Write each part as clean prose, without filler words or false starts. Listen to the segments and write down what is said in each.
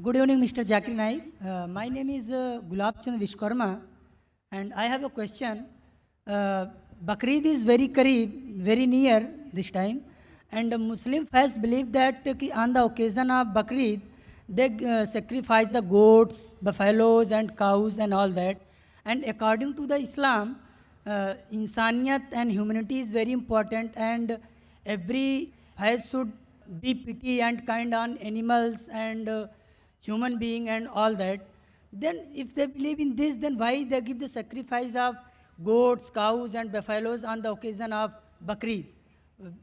Good evening, Mr. Zakir Naik. My name is Gulab Chand Vishkarma, and I have a question. Bakrid is very Kareeb, very near this time, and the Muslim faith believe that on the occasion of Bakrid, they sacrifice the goats, buffaloes, and cows, and all that. And according to the Islam, insaniyat and humanity is very important, and every faith should be pity and kind on animals and human being and all that. Then if they believe in this, then why they give the sacrifice of goats, cows and buffaloes on the occasion of Bakrid?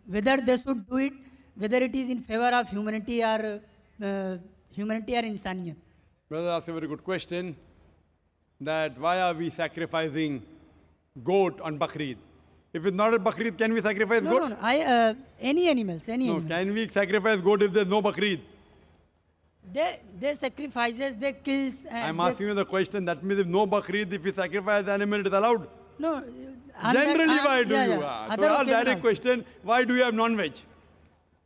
Whether they should do it, whether it is in favor of humanity or insaniyat. Brother asked a very good question, that why are we sacrificing goat on Bakrid? If it's not a Bakrid, can we sacrifice No, goat? no, no. Any animals, any No, animals. can we sacrifice goat if there's no Bakrid? They sacrifices, they kills. And I'm asking you the question, that means if no Bakrid, if you sacrifice the animal, it is allowed? No. Generally, why do you? Other So our occasion direct also. question, why do you have non-veg?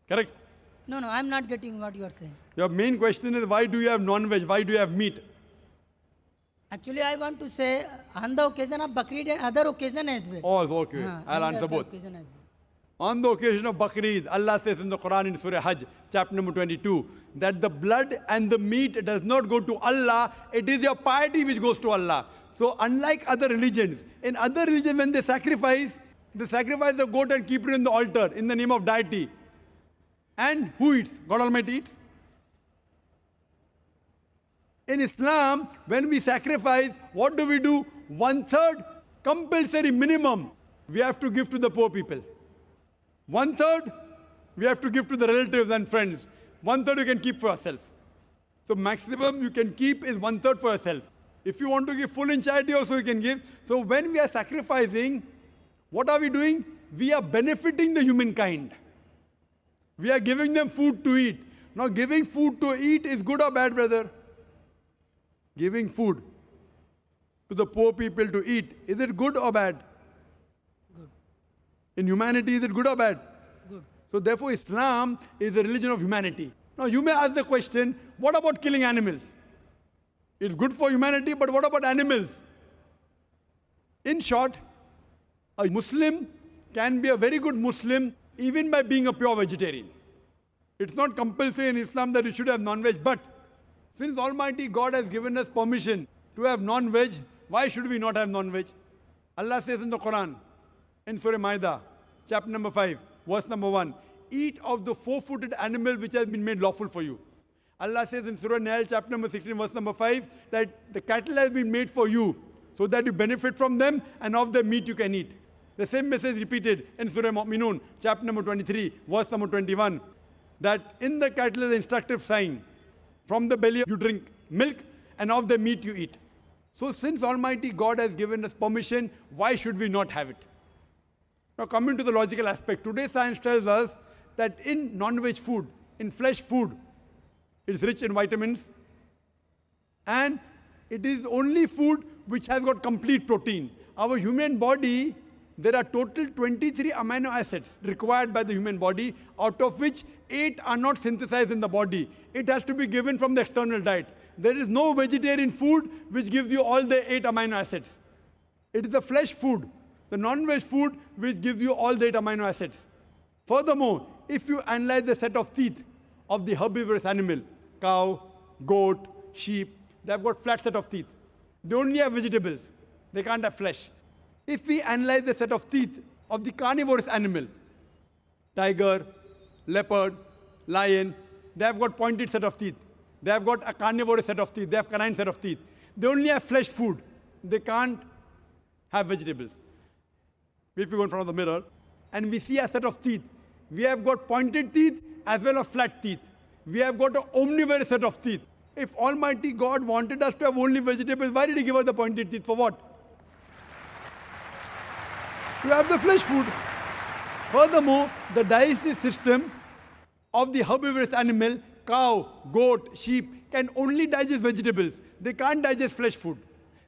Correct? No, no, I'm not getting what you are saying. Your main question is, why do you have non-veg? Why do you have meat? Actually, I want to say on the occasion of Bakrid and other occasion as well. Oh, okay. I'll on the answer other both. occasion as well. On the occasion of Bakrid, Allah says in the Quran in Surah Hajj, chapter number 22, that the blood and the meat does not go to Allah, it is your piety which goes to Allah. So unlike other religions, in other religions when they sacrifice the goat and keep it in the altar in the name of deity. And who eats? God Almighty eats. In Islam, when we sacrifice, what do? 1/3 compulsory minimum we have to give to the poor people. 1/3 we have to give to the relatives and friends. 1/3 you can keep for yourself. So maximum you can keep is 1/3 for yourself. If you want to give full in charity also you can give. So when we are sacrificing, what are we doing? We are benefiting the humankind. We are giving them food to eat. Now giving food to eat is good or bad, brother? Giving food to the poor people to eat, is it good or bad? Good. In humanity, is it good or bad? Good. So therefore Islam is a religion of humanity. Now you may ask the question, what about killing animals? It's good for humanity, but what about animals? In short, a Muslim can be a very good Muslim even by being a pure vegetarian. It's not compulsory in Islam that you should have non-veg, but since Almighty God has given us permission to have non-veg, why should we not have non-veg? Allah says in the Quran, in Surah Ma'idah, chapter number 5, verse number 1, eat of the four-footed animal which has been made lawful for you. Allah says in Surah Nahl, chapter number 16, verse number 5, that the cattle has been made for you, so that you benefit from them, and of their meat you can eat. The same message repeated in Surah Mu'minun, chapter number 23, verse number 21, that in the cattle is an instructive sign. From the belly you drink milk, and of the meat you eat. So since Almighty God has given us permission, why should we not have it? Now coming to the logical aspect, today science tells us that in non-veg food, in flesh food, it is rich in vitamins, and it is only food which has got complete protein. Our human body, there are total 23 amino acids required by the human body, out of which 8 are not synthesized in the body. It has to be given from the external diet. There is no vegetarian food which gives you all the 8 amino acids. It is the flesh food, the non-veg food, which gives you all the 8 amino acids. Furthermore, if you analyze the set of teeth of the herbivorous animal, cow, goat, sheep, they have got flat set of teeth. They only have vegetables. They can't have flesh. If we analyze the set of teeth of the carnivorous animal, tiger, leopard, lion, they have got pointed set of teeth. They have got a carnivorous set of teeth. They have canine set of teeth. They only have flesh food. They can't have vegetables. If we go in front of the mirror and we see a set of teeth, we have got pointed teeth as well as flat teeth. We have got an omnivorous set of teeth. If Almighty God wanted us to have only vegetables, why did He give us the pointed teeth? For what? To have the flesh food. Furthermore, the digestive system of the herbivorous animal, cow, goat, sheep, can only digest vegetables. They can't digest flesh food.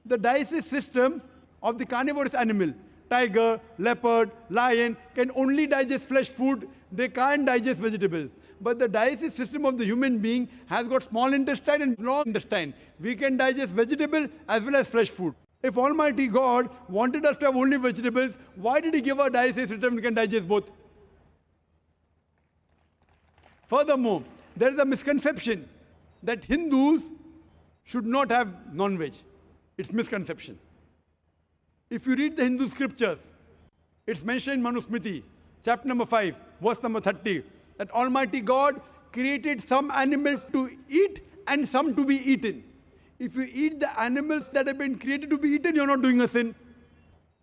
The digestive system of the carnivorous animal, tiger, leopard, lion, can only digest flesh food. They can't digest vegetables. but the digestive system of the human being has got small intestine and long intestine. We can digest vegetable as well as fresh food. If Almighty God wanted us to have only vegetables, why did He give our digestive system we can digest both? Furthermore, there is a misconception that Hindus should not have non-veg. It's misconception. If you read the Hindu scriptures, it's mentioned in Manusmriti, chapter number 5, verse number 30, that Almighty God created some animals to eat and some to be eaten. If you eat the animals that have been created to be eaten, you're not doing a sin.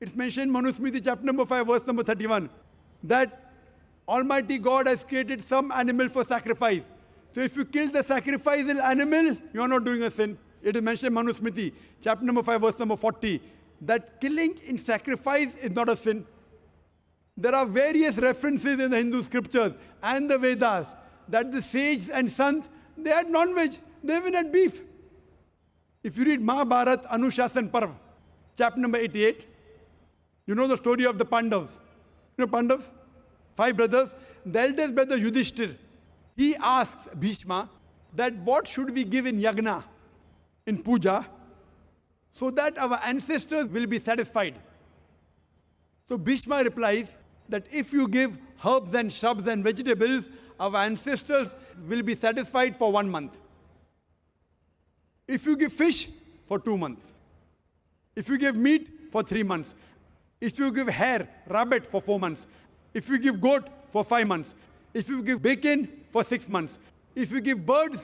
It's mentioned in Manusmriti, chapter number 5, verse number 31, that Almighty God has created some animal for sacrifice. So if you kill the sacrificial animal, you're not doing a sin. It is mentioned in Manusmriti, chapter number 5, verse number 40, that killing in sacrifice is not a sin. There are various references in the Hindu scriptures and the Vedas that the sages and sons, they had non-veg, they even had beef. If you read Mahabharat Anushasan Parv, chapter number 88, you know the story of the Pandavas. You know Pandavas? 5 brothers. The eldest brother Yudhishthir, he asks Bhishma that what should we give in yagna, in puja, so that our ancestors will be satisfied. So Bhishma replies that if you give herbs and shrubs and vegetables, our ancestors will be satisfied for 1 month. If you give fish, for 2 months. If you give meat, for 3 months. If you give hare, rabbit, for 4 months. If you give goat, for 5 months. If you give bacon, for 6 months. If you give birds,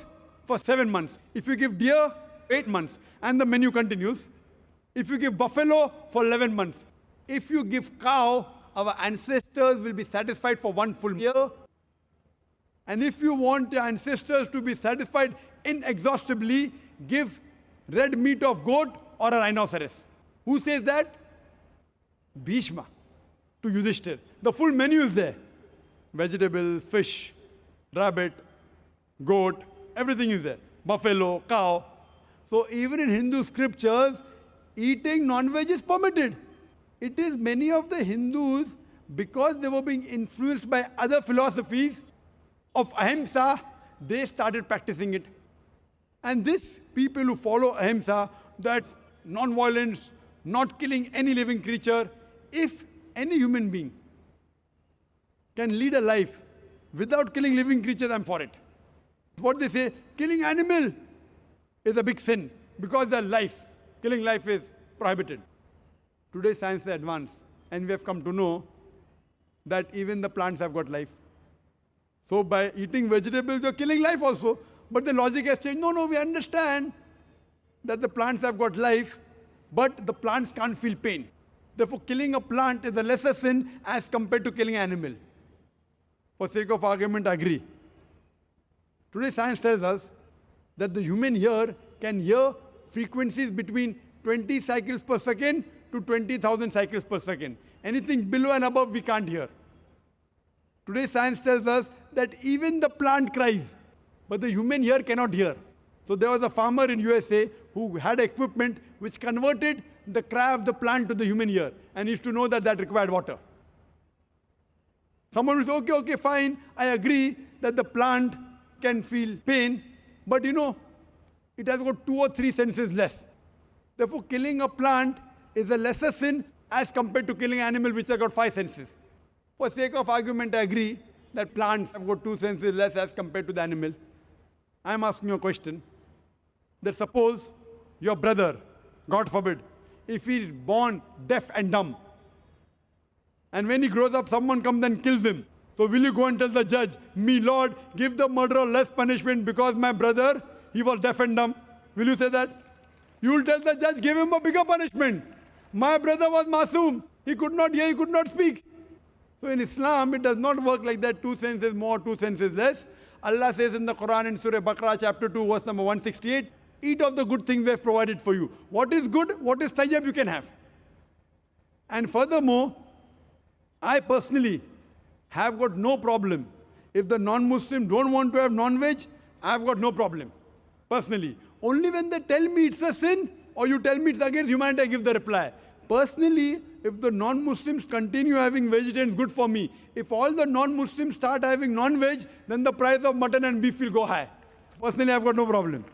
for 7 months. If you give deer, 8 months. And the menu continues. If you give buffalo, for 11 months. If you give cow, our ancestors will be satisfied for 1 full year. And if you want your ancestors to be satisfied inexhaustibly, give red meat of goat or a rhinoceros. Who says that? Bhishma to Yudhishthir. The full menu is there. Vegetables, fish, rabbit, goat, everything is there. Buffalo, cow. So even in Hindu scriptures, eating non-veg is permitted. It is many of the Hindus, because they were being influenced by other philosophies of ahimsa, they started practicing it. And these people who follow ahimsa, that's non-violence, not killing any living creature, if any human being can lead a life without killing living creatures, I'm for it. What they say, killing animal is a big sin because they're life. Killing life is prohibited. Today science is advanced and we have come to know that even the plants have got life. So by eating vegetables, you're killing life also. But the logic has changed. No, we understand that the plants have got life, but the plants can't feel pain. Therefore, killing a plant is a lesser sin as compared to killing an animal. For sake of argument, I agree. Today science tells us that the human ear can hear frequencies between 20 cycles per second to 20,000 cycles per second. Anything below and above we can't hear. Today science tells us that even the plant cries, but the human ear cannot hear. So there was a farmer in USA who had equipment which converted the cry of the plant to the human ear, and he used to know that that required water. Someone will say, okay, fine, I agree that the plant can feel pain, but you know, it has got 2 or 3 senses less. Therefore, killing a plant is a lesser sin as compared to killing an animal which has got 5 senses. For sake of argument, I agree that plants have got 2 senses less as compared to the animal. I am asking you a question. That suppose your brother, God forbid, if he is born deaf and dumb, and when he grows up, someone comes and kills him. So will you go and tell the judge, me Lord, give the murderer less punishment because my brother, he was deaf and dumb? Will you say that? You will tell the judge, give him a bigger punishment. My brother was masoom. He could not hear, he could not speak. So in Islam, it does not work like that, 2 senses more, 2 senses less. Allah says in the Quran in Surah Baqarah chapter 2 verse number 168, eat of the good things we have provided for you. What is good, what is tayyib you can have. And furthermore, I personally have got no problem. If the non-Muslim don't want to have non-veg, I have got no problem. Personally. Only when they tell me it's a sin or you tell me it's against humanity, I give the reply. Personally, if the non-Muslims continue having vegetarians, good for me. If all the non-Muslims start having non-veg, then the price of mutton and beef will go high. Personally, I've got no problem.